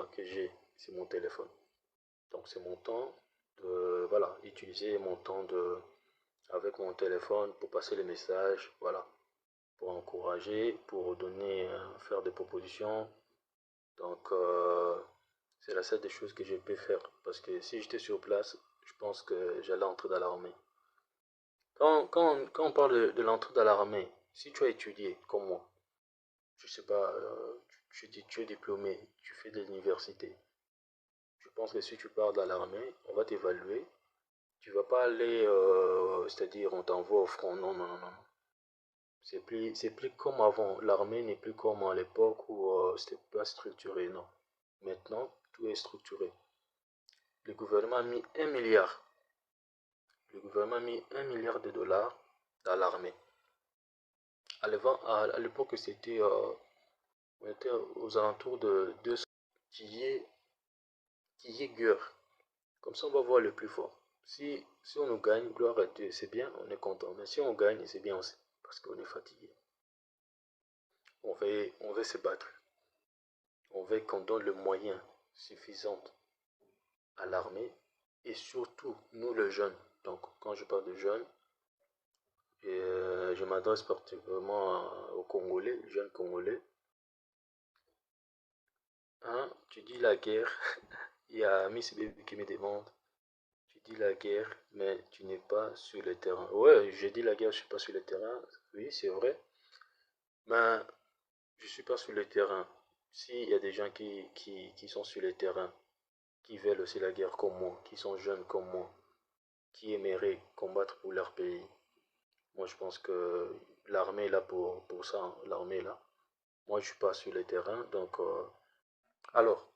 que j'ai sur mon téléphone. Donc c'est mon temps de, voilà, utiliser mon temps avec mon téléphone pour passer les messages, voilà, pour encourager, pour donner, faire des propositions. Donc c'est la seule des choses que je peux faire. Parce que si j'étais sur place, je pense que j'allais entrer dans l'armée. Quand on parle de l'entrée dans l'armée, si tu as étudié comme moi, je sais pas, tu es diplômé, tu fais de l'université. Je pense que si tu pars dans l'armée, on va t'évaluer. Tu vas pas aller, c'est-à-dire on t'envoie au front. Non, non, non, non. C'est plus comme avant. L'armée n'est plus comme à l'époque où c'était pas structuré, non. Maintenant, tout est structuré. Le gouvernement a mis 1 milliard. Le gouvernement a mis 1 milliard de dollars dans l'armée. À l'époque, on était aux alentours de 200. Qui est, qui est guerre. Comme ça, on va voir le plus fort. Si on nous gagne, gloire à Dieu, c'est bien, on est content. Mais si on gagne, c'est bien aussi, parce qu'on est fatigué. On veut se battre. On veut qu'on donne le moyen suffisant à l'armée et surtout, nous les jeunes. Donc, quand je parle de jeunes, je m'adresse particulièrement aux Congolais, jeunes Congolais. Hein, tu dis la guerre, il y a Miss Baby qui me demande, tu dis la guerre, mais tu n'es pas sur le terrain. Ouais, je dis la guerre, je ne suis pas sur le terrain. Oui, c'est vrai. Mais je ne suis pas sur le terrain. S'il y a des gens qui sont sur le terrain, qui veulent aussi la guerre comme moi, qui sont jeunes comme moi, qui aimeraient combattre pour leur pays, moi je pense que l'armée est là pour ça, hein. L'armée est là. Moi je ne suis pas sur le terrain, donc alors,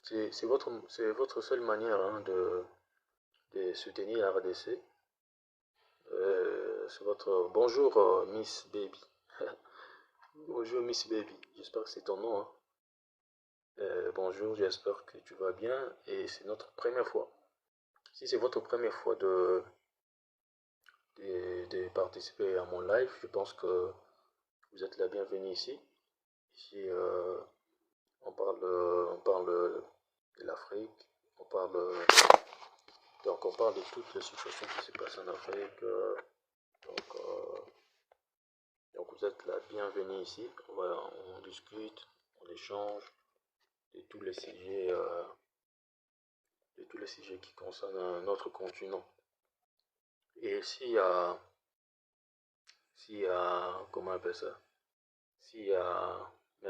c'est votre seule manière, hein, de soutenir la RDC. C'est votre... Bonjour Miss Baby. Bonjour Miss Baby, j'espère que c'est ton nom, hein. Bonjour, j'espère que tu vas bien et c'est notre première fois. Si c'est votre première fois de participer à mon live, je pense que vous êtes la bienvenue ici. Ici, on parle de l'Afrique, donc on parle de toutes les situations qui se passent en Afrique. Donc, euh, donc vous êtes la bienvenue ici. On discute, on échange de tous les sujets, qui concernent notre continent. Et comment on appelle ça? S'il y a